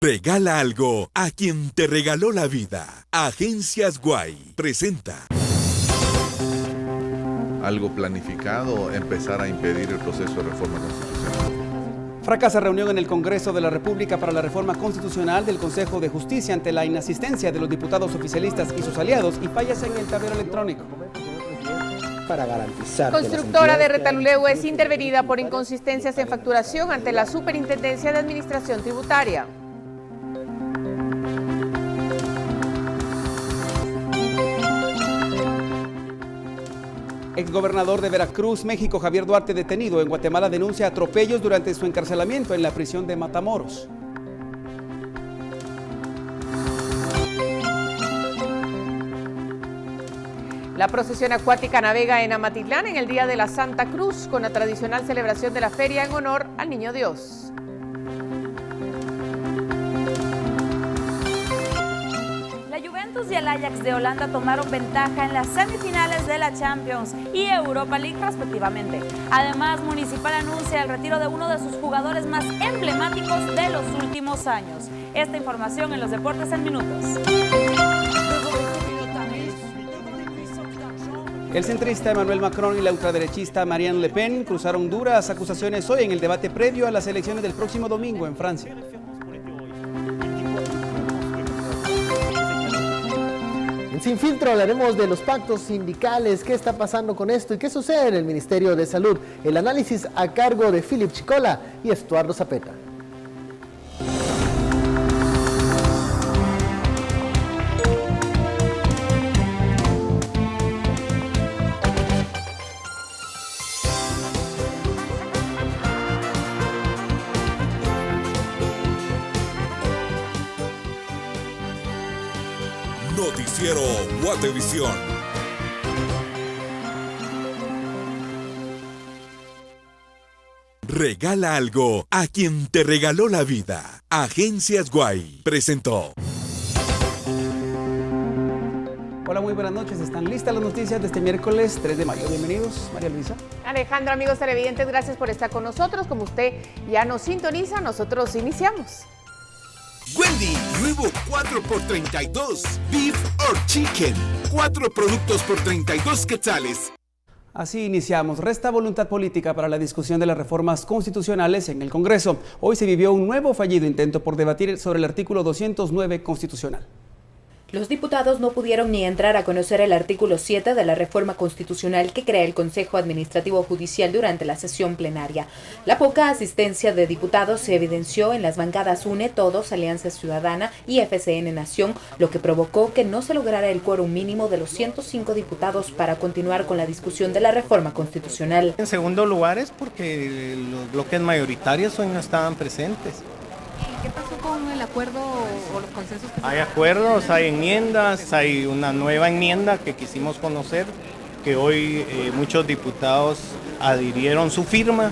Regala algo a quien te regaló la vida. Agencias Guay presenta. Algo planificado, empezar a impedir el proceso de reforma constitucional. Fracasa reunión en el Congreso de la República para la reforma constitucional del Consejo de Justicia ante la inasistencia de los diputados oficialistas y sus aliados y fallas en el tablero electrónico. Para garantizar Constructora de Retaluleu es intervenida por inconsistencias en facturación ante la Superintendencia de Administración Tributaria. Exgobernador de Veracruz, México, Javier Duarte, detenido en Guatemala, denuncia atropellos durante su encarcelamiento en la prisión de Matamoros. La procesión acuática navega en Amatitlán en el Día de la Santa Cruz con la tradicional celebración de la feria en honor al Niño Dios. Y el Ajax de Holanda tomaron ventaja en las semifinales de la Champions y Europa League respectivamente. Además, Municipal anuncia el retiro de uno de sus jugadores más emblemáticos de los últimos años. Esta información en los Deportes en Minutos. El centrista Emmanuel Macron y la ultraderechista Marine Le Pen cruzaron duras acusaciones hoy en el debate previo a las elecciones del próximo domingo en Francia. Sin filtro hablaremos de los pactos sindicales, qué está pasando con esto y qué sucede en el Ministerio de Salud. El análisis a cargo de Philip Chicola y Estuardo Zapeta. Noticiero Guatevisión. Regala algo a quien te regaló la vida. Agencias Guay presentó. Hola, muy buenas noches. ¿Están listas las noticias de este miércoles 3 de mayo? Bienvenidos, María Luisa. Alejandro, amigos televidentes, gracias por estar con nosotros. Como usted ya nos sintoniza, nosotros iniciamos. Wendy, nuevo 4x32, Beef or Chicken, 4 productos por 32 quetzales. Así iniciamos. Resta voluntad política para la discusión de las reformas constitucionales en el Congreso. Hoy se vivió un nuevo fallido intento por debatir sobre el artículo 209 constitucional. Los diputados no pudieron ni entrar a conocer el artículo 7 de la reforma constitucional que crea el Consejo Administrativo Judicial durante la sesión plenaria. La poca asistencia de diputados se evidenció en las bancadas UNE, Todos, Alianza Ciudadana y FCN Nación, lo que provocó que no se lograra el quórum mínimo de los 105 diputados para continuar con la discusión de la reforma constitucional. En segundo lugar es porque los bloques mayoritarios hoy no estaban presentes. ¿Qué pasó con el acuerdo o los consensos? Hay acuerdos, hay enmiendas, hay una nueva enmienda que quisimos conocer, que hoy muchos diputados adhirieron su firma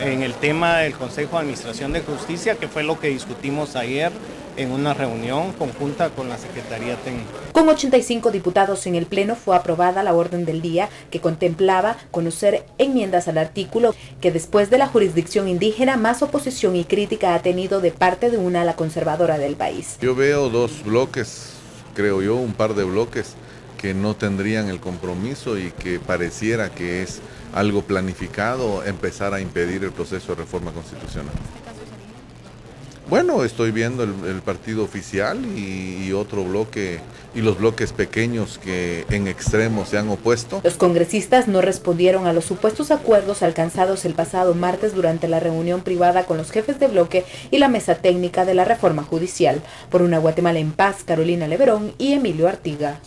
en el tema del Consejo de Administración de Justicia, que fue lo que discutimos ayer en una reunión conjunta con la Secretaría Técnica. Con 85 diputados en el Pleno fue aprobada la orden del día que contemplaba conocer enmiendas al artículo que después de la jurisdicción indígena más oposición y crítica ha tenido de parte de una ala conservadora del país. Yo veo dos bloques, creo yo, un par de bloques que no tendrían el compromiso y que pareciera que es algo planificado empezar a impedir el proceso de reforma constitucional. Bueno, estoy viendo el partido oficial y otro bloque y los bloques pequeños que en extremo se han opuesto. Los congresistas no respondieron a los supuestos acuerdos alcanzados el pasado martes durante la reunión privada con los jefes de bloque y la mesa técnica de la reforma judicial. Por una Guatemala en paz, Carolina Leverón y Emilio Artiga.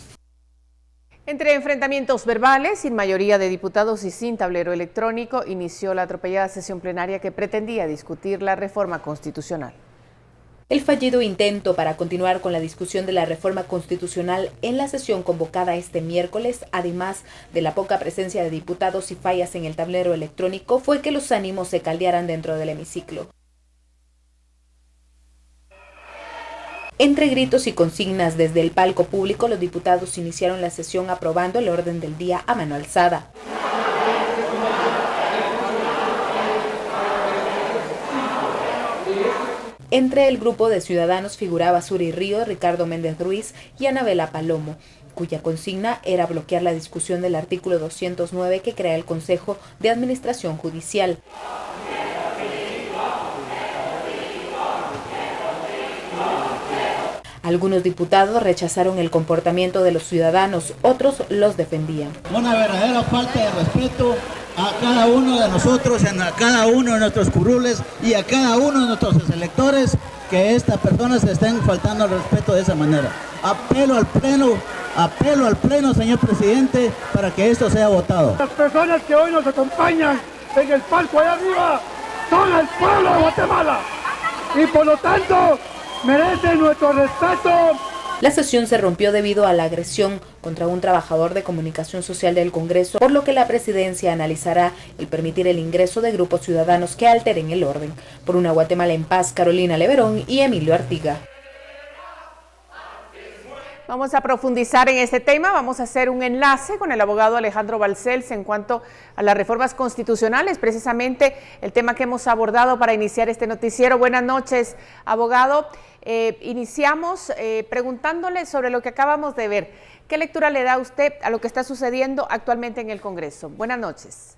Entre enfrentamientos verbales, sin mayoría de diputados y sin tablero electrónico, inició la atropellada sesión plenaria que pretendía discutir la reforma constitucional. El fallido intento para continuar con la discusión de la reforma constitucional en la sesión convocada este miércoles, además de la poca presencia de diputados y fallas en el tablero electrónico, fue que los ánimos se caldearan dentro del hemiciclo. Entre gritos y consignas desde el palco público, los diputados iniciaron la sesión aprobando el orden del día a mano alzada. Entre el grupo de ciudadanos figuraba Suri Río, Ricardo Méndez Ruiz y Anabela Palomo, cuya consigna era bloquear la discusión del artículo 209 que crea el Consejo de Administración Judicial. Algunos diputados rechazaron el comportamiento de los ciudadanos, otros los defendían. Una verdadera falta de respeto a cada uno de nosotros, a cada uno de nuestros curules y a cada uno de nuestros electores, que estas personas se estén faltando al respeto de esa manera. Apelo al pleno, señor presidente, para que esto sea votado. Las personas que hoy nos acompañan en el palco allá arriba son el pueblo de Guatemala y por lo tanto merecen nuestro respeto. La sesión se rompió debido a la agresión contra un trabajador de comunicación social del Congreso, por lo que la presidencia analizará el permitir el ingreso de grupos ciudadanos que alteren el orden. Por una Guatemala en paz, Carolina Leverón y Emilio Artiga. Vamos a profundizar en este tema, vamos a hacer un enlace con el abogado Alejandro Balcells en cuanto a las reformas constitucionales, precisamente el tema que hemos abordado para iniciar este noticiero. Buenas noches, abogado. Iniciamos preguntándole sobre lo que acabamos de ver. ¿Qué lectura le da usted a lo que está sucediendo actualmente en el Congreso? Buenas noches.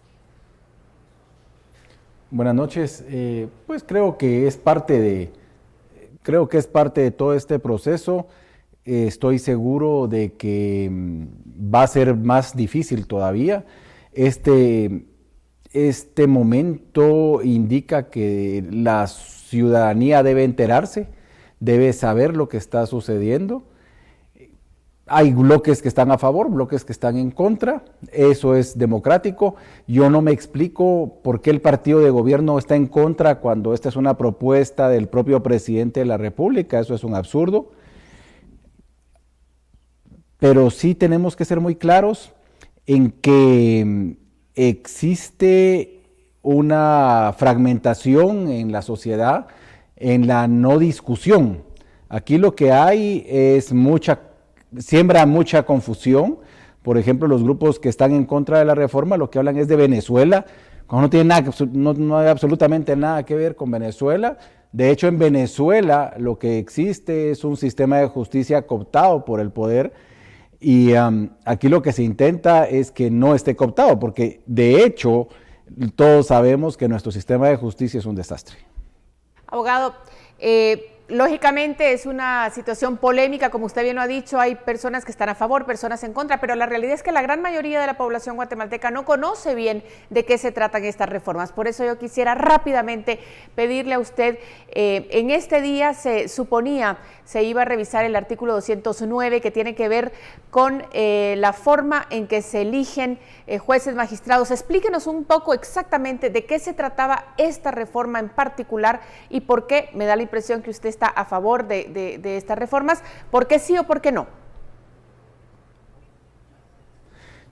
Buenas noches. Pues creo que es parte de todo este proceso. Estoy seguro de que va a ser más difícil todavía. Este momento indica que la ciudadanía debe enterarse, debe saber lo que está sucediendo. Hay bloques que están a favor, bloques que están en contra, eso es democrático. Yo no me explico por qué el partido de gobierno está en contra cuando esta es una propuesta del propio presidente de la República, eso es un absurdo. Pero sí tenemos que ser muy claros en que existe una fragmentación en la sociedad, en la no discusión. Aquí lo que hay es siembra mucha confusión. Por ejemplo, los grupos que están en contra de la reforma lo que hablan es de Venezuela, cuando no hay absolutamente nada que ver con Venezuela. De hecho, en Venezuela lo que existe es un sistema de justicia cooptado por el poder. Y aquí lo que se intenta es que no esté cooptado, porque de hecho todos sabemos que nuestro sistema de justicia es un desastre. Abogado, lógicamente es una situación polémica, como usted bien lo ha dicho, hay personas que están a favor, personas en contra, pero la realidad es que la gran mayoría de la población guatemalteca no conoce bien de qué se tratan estas reformas. Por eso yo quisiera rápidamente pedirle a usted, en este día se suponía se iba a revisar el artículo 209 que tiene que ver con la forma en que se eligen jueces magistrados. Explíquenos un poco exactamente de qué se trataba esta reforma en particular y por qué me da la impresión que usted está a favor de estas reformas. ¿Por qué sí o por qué no?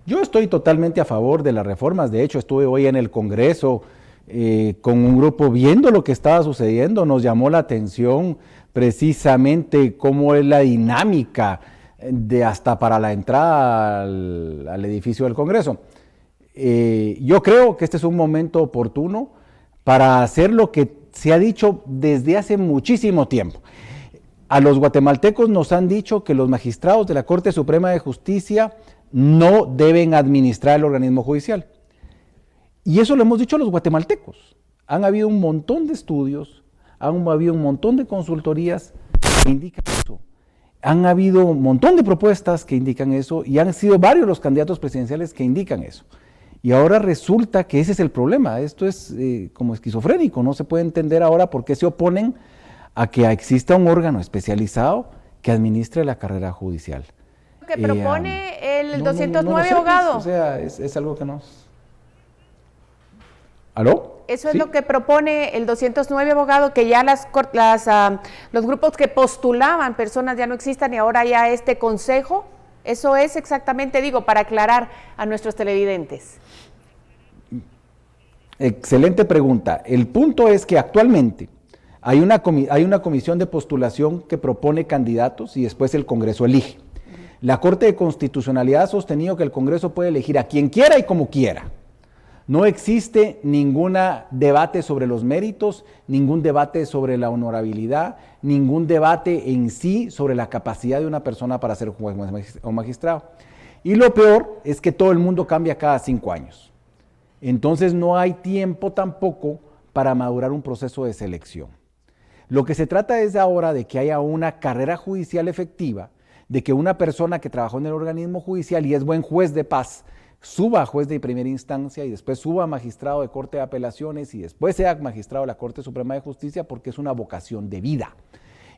Yo estoy totalmente a favor de las reformas. De hecho, estuve hoy en el Congreso con un grupo viendo lo que estaba sucediendo. Nos llamó la atención precisamente cómo es la dinámica de hasta para la entrada al edificio del Congreso. Yo creo que este es un momento oportuno para hacer lo que se ha dicho desde hace muchísimo tiempo. A los guatemaltecos nos han dicho que los magistrados de la Corte Suprema de Justicia no deben administrar el organismo judicial. Y eso lo hemos dicho a los guatemaltecos. Han habido un montón de estudios, han habido un montón de consultorías que indican eso. Han habido un montón de propuestas que indican eso y han sido varios los candidatos presidenciales que indican eso. Y ahora resulta que ese es el problema. Esto es como esquizofrénico. No se puede entender ahora por qué se oponen a que exista un órgano especializado que administre la carrera judicial. ¿Qué propone el 209, no sé, abogado? Pues, o sea, es algo que nos... ¿Aló? Eso es ¿Sí? lo que propone el 209, abogado, que ya los grupos que postulaban personas ya no existan y ahora ya este consejo. Eso es exactamente, digo, para aclarar a nuestros televidentes. Excelente pregunta. El punto es que actualmente hay una comisión de postulación que propone candidatos y después el Congreso elige. La Corte de Constitucionalidad ha sostenido que el Congreso puede elegir a quien quiera y como quiera. No existe ningún debate sobre los méritos, ningún debate sobre la honorabilidad, ningún debate en sí sobre la capacidad de una persona para ser juez o magistrado. Y lo peor es que todo el mundo cambia cada 5 años. Entonces no hay tiempo tampoco para madurar un proceso de selección. Lo que se trata es ahora de que haya una carrera judicial efectiva, de que una persona que trabajó en el organismo judicial y es buen juez de paz, suba a juez de primera instancia y después suba a magistrado de Corte de Apelaciones y después sea magistrado de la Corte Suprema de Justicia, porque es una vocación de vida.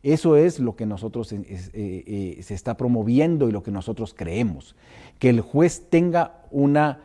Eso es lo que nosotros se está promoviendo y lo que nosotros creemos, que el juez tenga una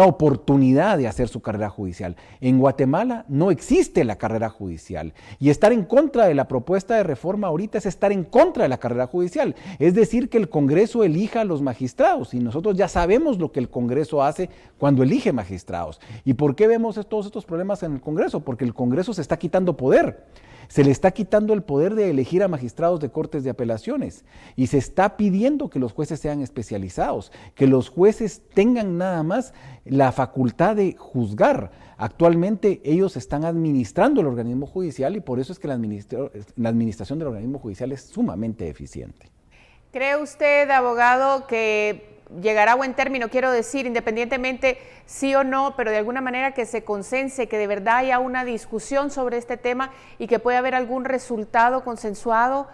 oportunidad de hacer su carrera judicial. En Guatemala no existe la carrera judicial y estar en contra de la propuesta de reforma ahorita es estar en contra de la carrera judicial, es decir, que el Congreso elija a los magistrados y nosotros ya sabemos lo que el Congreso hace cuando elige magistrados. ¿Y por qué vemos todos estos problemas en el Congreso? Porque el Congreso se está quitando poder. Se le está quitando el poder de elegir a magistrados de cortes de apelaciones y se está pidiendo que los jueces sean especializados, que los jueces tengan nada más la facultad de juzgar. Actualmente ellos están administrando el organismo judicial y por eso es que la administración del organismo judicial es sumamente eficiente. ¿Cree usted, abogado, que llegará a buen término, quiero decir, independientemente sí o no, pero de alguna manera que se consense, que de verdad haya una discusión sobre este tema y que pueda haber algún resultado consensuado?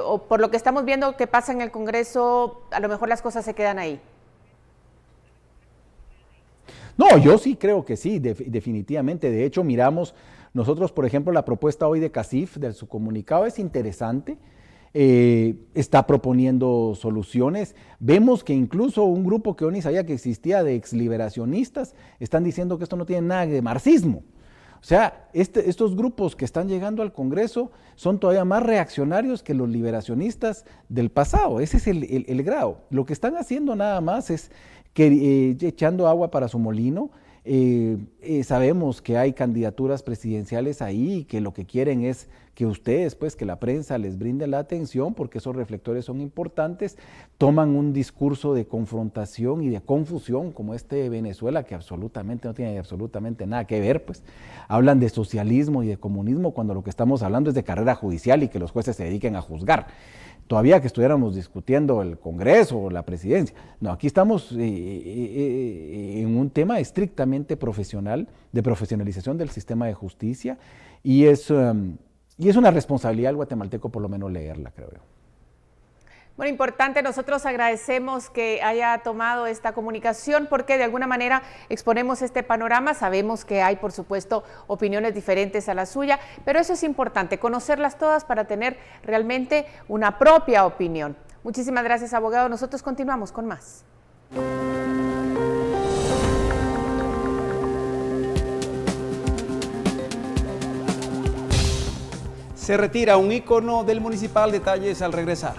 O por lo que estamos viendo que pasa en el Congreso, a lo mejor las cosas se quedan ahí. No, yo sí creo que sí, definitivamente. De hecho, miramos nosotros, por ejemplo, la propuesta hoy de CACIF, de su comunicado, es interesante. Está proponiendo soluciones. Vemos que incluso un grupo que yo ni sabía que existía de exliberacionistas están diciendo que esto no tiene nada de marxismo. O sea, estos grupos que están llegando al Congreso son todavía más reaccionarios que los liberacionistas del pasado. Ese es el grado. Lo que están haciendo nada más es que, echando agua para su molino. Sabemos que hay candidaturas presidenciales ahí y que lo que quieren es que ustedes, pues, que la prensa les brinde la atención, porque esos reflectores son importantes, toman un discurso de confrontación y de confusión como este de Venezuela, que absolutamente no tiene absolutamente nada que ver, pues, hablan de socialismo y de comunismo cuando lo que estamos hablando es de carrera judicial y que los jueces se dediquen a juzgar. Todavía que estuviéramos discutiendo el Congreso o la presidencia. No, aquí estamos en un tema estrictamente profesional, de profesionalización del sistema de justicia, y es una responsabilidad del guatemalteco por lo menos leerla, creo yo. Bueno, importante, nosotros agradecemos que haya tomado esta comunicación porque de alguna manera exponemos este panorama. Sabemos que hay, por supuesto, opiniones diferentes a la suya, pero eso es importante, conocerlas todas para tener realmente una propia opinión. Muchísimas gracias, abogado. Nosotros continuamos con más. Se retira un ícono del municipal, detalles al regresar.